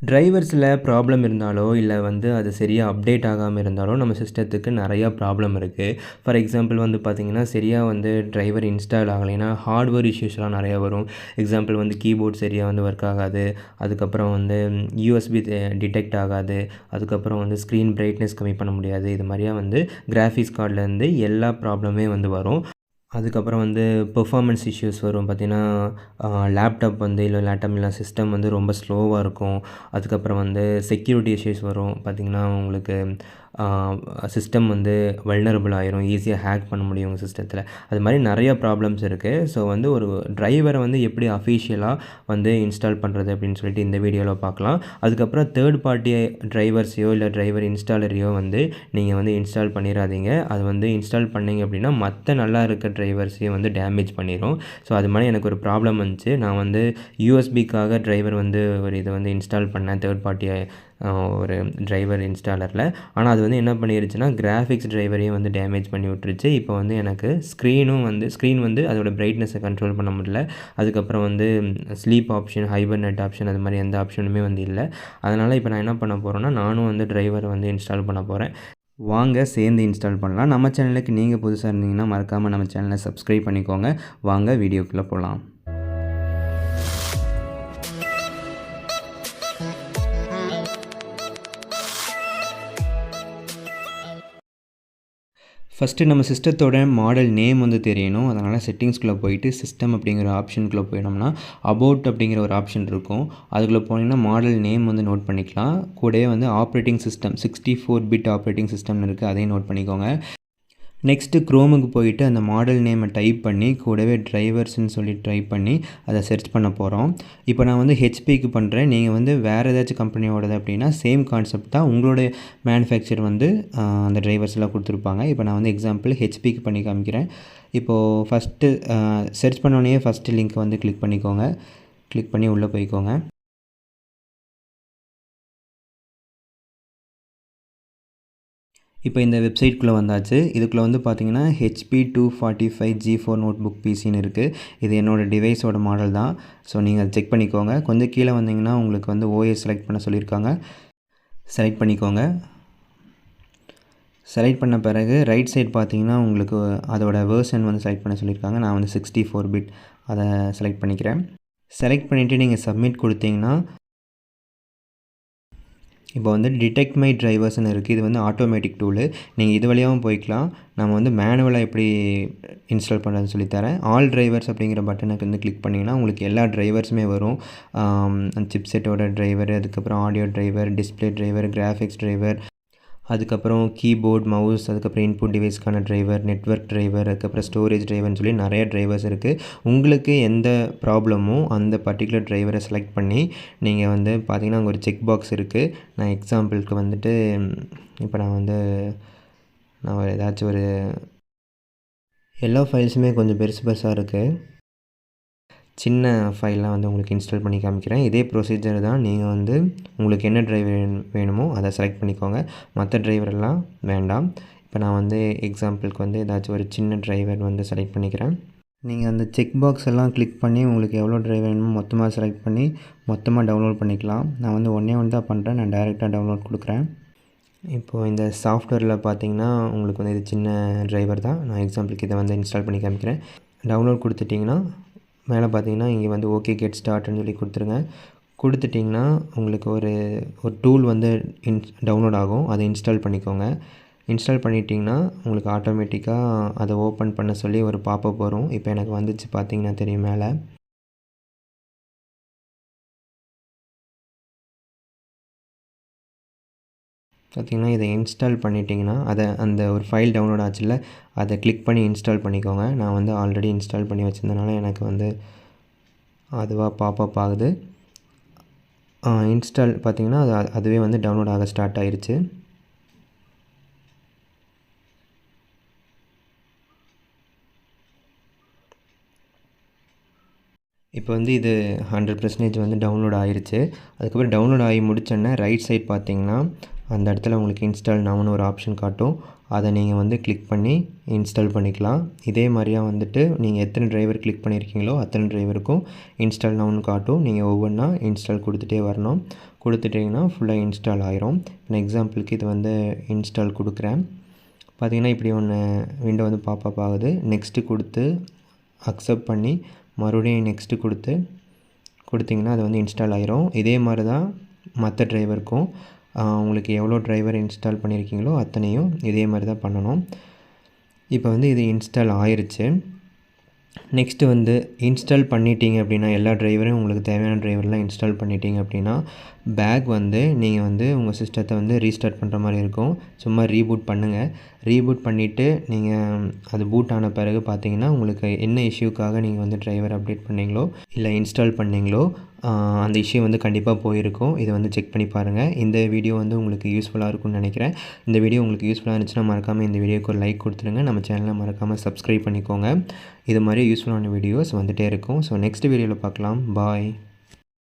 டிரைவர்ஸில் problem இருந்தாலோ இல்லை அது சரியாக அப்டேட் ஆகாமல் இருந்தாலோ நம்ம சிஸ்டத்துக்கு நிறையா ப்ராப்ளம் இருக்குது. ஃபார் எக்ஸாம்பிள் பார்த்திங்கன்னா சரியாக டிரைவர் இன்ஸ்டால் ஆகலைன்னா ஹார்ட்வேர் இஷ்யூஸ்லாம் நிறையா வரும். எக்ஸாம்பிள் கீபோர்ட் சரியாக ஒர்க் ஆகாது. அதுக்கப்புறம் யூஎஸ்பி டிடெக்ட் ஆகாது. அதுக்கப்புறம் ஸ்க்ரீன் பிரைட்னஸ் கம்மி பண்ண முடியாது. இது மாதிரியா கிராஃபிக்ஸ் கார்ட்லேருந்து எல்லா ப்ராப்ளமே வரும். அதுக்கப்புறம் பெர்ஃபார்மன்ஸ் இஷ்யூஸ் வரும். பார்த்திங்கன்னா லேப்டாப் இல்லை லேப்டாப் இல்லை சிஸ்டம் ரொம்ப ஸ்லோவாக இருக்கும். அதுக்கப்புறம் செக்யூரிட்டி இஷ்யூஸ் வரும். பார்த்திங்கன்னா உங்களுக்கு சிஸ்டம் வல்னரபிள் ஆயிரும். ஈஸியாக ஹேக் பண்ண முடியும் உங்கள் சிஸ்டத்தில். அது மாதிரி நிறைய ப்ராப்ளம்ஸ் இருக்குது. ஸோ ஒரு டிரைவரை எப்படி அஃபிஷியலாக இன்ஸ்டால் பண்ணுறது அப்படின்னு சொல்லிட்டு இந்த வீடியோவில் பார்க்கலாம். அதுக்கப்புறம் தேர்ட் பார்ட்டி டிரைவர்ஸையோ இல்லை டிரைவர் இன்ஸ்டாலரையோ நீங்கள் இன்ஸ்டால் பண்ணிடாதீங்க. அது இன்ஸ்டால் பண்ணிங்க அப்படின்னா மற்ற நல்லா இருக்க டிரைவர்ஸையும் டேமேஜ் பண்ணிடும். ஸோ அது மாதிரி எனக்கு ஒரு ப்ராப்ளம் வந்துச்சு. நான் யூஎஸ்பிக்காக டிரைவர் ஒரு இதை இன்ஸ்டால் பண்ணேன் தேர்ட் பார்ட்டியை ஒரு டிரைவர் இன்ஸ்டாலரில். ஆனால் அது என்ன பண்ணிருச்சுன்னா கிராஃபிக்ஸ் டிரைவரையும் டேமேஜ் பண்ணி விட்டுருச்சு. இப்போ எனக்கு ஸ்க்ரீன் அதோட பிரைட்னஸை கண்ட்ரோல் பண்ண முடியல. அதுக்கப்புறம் ஸ்லீப் ஆப்ஷன், ஹைபர்நெட் ஆப்ஷன் அது மாதிரி எந்த ஆப்ஷனுமே இல்லை. அதனால் இப்போ நான் என்ன பண்ண போகிறேன்னா நானும் டிரைவர் இன்ஸ்டால் பண்ண போகிறேன். வாங்க சேர்ந்து இன்ஸ்டால் பண்ணலாம். நம்ம சேனலுக்கு நீங்கள் புதுசாக இருந்தீங்கன்னா மறக்காமல் நம்ம சேனலை சப்ஸ்கிரைப் பண்ணிக்கோங்க. வாங்க வீடியோக்குள்ளே போகலாம். ஃபஸ்ட்டு நம்ம சிஸ்டத்தோட மாடல் நேம் தெரியணும். அதனால் செட்டிங்ஸ்குள்ளே போயிட்டு சிஸ்டம் அப்படிங்கிற ஆப்ஷனுக்குள்ளே போயிட்டோம்னா அபவுட் அப்படிங்கிற ஒரு ஆப்ஷன் இருக்கும். அதுக்குள்ளே போனீங்கன்னா மாடல் நேம் நோட் பண்ணிக்கலாம். கூடவே ஆப்ரேட்டிங் சிஸ்டம் 64 பிட் ஆப்ரேட்டிங் சிஸ்டம்னு இருக்குது, அதையும் நோட் பண்ணிக்கோங்க. நெக்ஸ்ட்டு க்ரோமுக்கு போயிட்டு அந்த மாடல் நேமை டைப் பண்ணி கூடவே டிரைவர்ஸ்ன்னு சொல்லி டைப் பண்ணி அதை சர்ச் பண்ண போகிறோம். இப்போ நான் ஹெச்பிக்கு பண்ணுறேன். நீங்கள் வேறு ஏதாச்சும் கம்பெனியோடது அப்படின்னா சேம் கான்செப்ட் தான். உங்களுடைய மேனுஃபேக்சர் அந்த டிரைவர்ஸ்லாம் கொடுத்துருப்பாங்க. இப்போ நான் எக்ஸாம்பிள் ஹெச்பிக்கு பண்ணி காமிக்கிறேன். இப்போது ஃபஸ்ட்டு சர்ச் பண்ணோடனே ஃபஸ்ட்டு லிங்க் கிளிக் பண்ணிக்கோங்க. கிளிக் பண்ணி உள்ளே போய்க்கோங்க. இப்போ இந்த வெப்சைட்குள்ளே வந்தாச்சு. இதுக்குள்ளே பார்த்தீங்கன்னா HP 245 G4 நோட் புக் பிசின்னு இருக்குது. இது என்னோடய டிவைஸோட மாடல் தான். ஸோ நீங்கள் அதை செக் பண்ணிக்கோங்க. கொஞ்சம் கீழே வந்தீங்கன்னா உங்களுக்கு OS செலக்ட் பண்ண சொல்லியிருக்காங்க. செலக்ட் பண்ணிக்கோங்க. செலக்ட் பண்ண பிறகு ரைட் சைட் பார்த்தீங்கன்னா உங்களுக்கு அதோட வேர்ஷன் செலக்ட் பண்ண சொல்லியிருக்காங்க. நான் 64 பிட் அதை செலக்ட் பண்ணிக்கிறேன். செலக்ட் பண்ணிவிட்டு நீங்கள் சப்மிட் கொடுத்தீங்கன்னா இப்போ டிடெக்ட் மை டிரைவர்ஸ்னு இருக்குது. இது ஆட்டோமேட்டிக் டூலு. நீங்கள் இது வழியாகவும் போய்க்கலாம். நம்ம மேனுவலாக எப்படி இன்ஸ்டால் பண்ணுறதுன்னு சொல்லித்தரேன். ஆல் டிரைவர்ஸ் அப்படிங்கிற பட்டனுக்கு கிளிக் பண்ணிங்கன்னா உங்களுக்கு எல்லா டிரைவர்ஸுமே வரும். சிப்செட்டோட டிரைவர், அதுக்கப்புறம் audio driver, display driver, graphics driver, அதுக்கப்புறம் கீபோர்ட், மவுஸ், அதுக்கப்புறம் இன்புட் டிவைஸ்க்கான டிரைவர், நெட்வொர்க் டிரைவர், அதுக்கப்புறம் ஸ்டோரேஜ் டிரைவர்னு சொல்லி நிறைய டிரைவர்ஸ் இருக்குது. உங்களுக்கு எந்த ப்ராப்ளமோ அந்த பர்டிகுலர் டிரைவரை செலக்ட் பண்ணி நீங்கள் பார்த்தீங்கன்னா அங்கே ஒரு செக் பாக்ஸ் இருக்குது. நான் எக்ஸாம்பிளுக்கு இப்போ நான் ஏதாச்சும் ஒரு எல்லா ஃபைல்ஸுமே கொஞ்சம் பெருசு பெருசாக இருக்குது. சின்ன ஃபைல்லாம் உங்களுக்கு இன்ஸ்டால் பண்ணி காமிக்கிறேன். இதே ப்ரொசீஜர் தான். நீங்கள் உங்களுக்கு என்ன டிரைவர் வேணுமோ அதை செலக்ட் பண்ணிக்கோங்க. மற்ற டிரைவரெல்லாம் வேண்டாம். இப்போ நான் எக்ஸாம்பிளுக்கு ஏதாச்சும் ஒரு சின்ன டிரைவர் செலக்ட் பண்ணிக்கிறேன். நீங்கள் அந்த செக் பாக்ஸ் எல்லாம் கிளிக் பண்ணி உங்களுக்கு எவ்வளோ டிரைவர் வேணுமோ மொத்தமாக செலக்ட் பண்ணி மொத்தமாக டவுன்லோட் பண்ணிக்கலாம். நான் ஒன்றே தான் பண்ணுறேன். நான் டைரெக்டாக டவுன்லோட் கொடுக்குறேன். இப்போது இந்த சாஃப்ட்வேரில் பார்த்தீங்கன்னா உங்களுக்கு இது சின்ன டிரைவர் தான். நான் எக்ஸாம்பிளுக்கு இதை இன்ஸ்டால் பண்ணி காமிக்கிறேன். டவுன்லோட் கொடுத்துட்டிங்கன்னா மேலே பார்த்தீங்கன்னா இங்கே ஓகே கெட் ஸ்டார்ட்னு சொல்லி கொடுத்துருங்க. கொடுத்துட்டிங்கன்னா உங்களுக்கு ஒரு டூல் டவுன்லோட் ஆகும். அதை இன்ஸ்டால் பண்ணிக்கோங்க. இன்ஸ்டால் பண்ணிட்டிங்கன்னா உங்களுக்கு ஆட்டோமேட்டிக்காக அதை ஓப்பன் பண்ண சொல்லி ஒரு பாப்பப் வரும். இப்போ எனக்கு வந்துச்சு பார்த்தீங்கன்னா தெரியும் மேலே. பார்த்திங்கன்னா இதை இன்ஸ்டால் பண்ணிட்டிங்கன்னா அந்த ஒரு ஃபைல் டவுன்லோட் ஆச்சுல்ல, அதை கிளிக் பண்ணி இன்ஸ்டால் பண்ணிக்கோங்க. நான் ஆல்ரெடி இன்ஸ்டால் பண்ணி வச்சுருந்தனால எனக்கு அதுவாக பாப்பப் ஆகுது. இன்ஸ்டால் பார்த்திங்கன்னா அதுவே டவுன்லோட் ஆக ஸ்டார்ட் ஆகிருச்சு. இப்போ இது 100% டவுன்லோட் ஆகிருச்சு. அதுக்கப்புறம் டவுன்லோட் ஆகி முடிச்சோன்னே ரைட் சைட் பார்த்திங்கன்னா அந்த இடத்துல உங்களுக்கு இன்ஸ்டால் நவுன்னு ஒரு ஆப்ஷன் காட்டும். அதை நீங்கள் வந்து கிளிக் பண்ணி இன்ஸ்டால் பண்ணிக்கலாம். இதே மாதிரியா வந்துட்டு நீங்கள் எத்தனை டிரைவர் கிளிக் பண்ணியிருக்கீங்களோ அத்தனை டிரைவருக்கும் இன்ஸ்டால் நவுன்னு காட்டும். நீங்கள் ஒவ்வொன்றா இன்ஸ்டால் கொடுத்துட்டே வரணும். கொடுத்துட்டிங்கன்னா ஃபுல்லாக இன்ஸ்டால் ஆயிரும். நான் எக்ஸாம்பிளுக்கு இது வந்து இன்ஸ்டால் கொடுக்குறேன். பார்த்திங்கன்னா இப்படி ஒன்று விண்டோ வந்து பாப்பப் ஆகுது. நெக்ஸ்ட்டு கொடுத்து அக்செப்ட் பண்ணி மறுபடியும் நெக்ஸ்ட்டு கொடுத்திங்கன்னா அது வந்து இன்ஸ்டால் ஆயிரும். இதே மாதிரி தான் மற்ற டிரைவருக்கும் உங்களுக்கு எவ்வளோ டிரைவர் இன்ஸ்டால் பண்ணியிருக்கீங்களோ அத்தனையும் இதே மாதிரி தான் பண்ணணும். இப்போ வந்து இது இன்ஸ்டால் ஆயிருச்சு. நெக்ஸ்ட்டு வந்து இன்ஸ்டால் பண்ணிட்டீங்க அப்படின்னா எல்லா டிரைவரையும் உங்களுக்கு தேவையான டிரைவர்லாம் இன்ஸ்டால் பண்ணிட்டீங்க அப்படின்னா பேக் வந்து நீங்கள் வந்து உங்கள் சிஸ்டத்தை வந்து ரீஸ்டார்ட் பண்ணுற மாதிரி இருக்கும். சும்மா ரீபூட் பண்ணுங்கள். ரீபூட் பண்ணிவிட்டு நீங்கள் அது பூட் ஆன பிறகு பார்த்தீங்கன்னா உங்களுக்கு என்ன இஷ்யூக்காக நீங்கள் வந்து டிரைவர் அப்டேட் பண்ணீங்களோ இல்லை இன்ஸ்டால் பண்ணீங்களோ அந்த இஷ்யூ வந்து கண்டிப்பாக போயிருக்கும். இதை வந்து செக் பண்ணி பாருங்கள். இந்த வீடியோ வந்து உங்களுக்கு யூஸ்ஃபுல்லாக இருக்கும்னு நினைக்கிறேன். இந்த வீடியோ உங்களுக்கு யூஸ்ஃபுல்லாக இருந்துச்சுன்னா மறக்காமல் இந்த வீடியோக்கு ஒரு லைக் கொடுத்துருங்க. நம்ம சேனலை மறக்காமல் சப்ஸ்கிரைப் பண்ணிக்கோங்க. இது மாதிரி யூஸ்ஃபுல்லான வீடியோஸ் வந்துகிட்டே இருக்கும். ஸோ நெக்ஸ்ட் வீடியோவில் பார்க்கலாம். பாய்.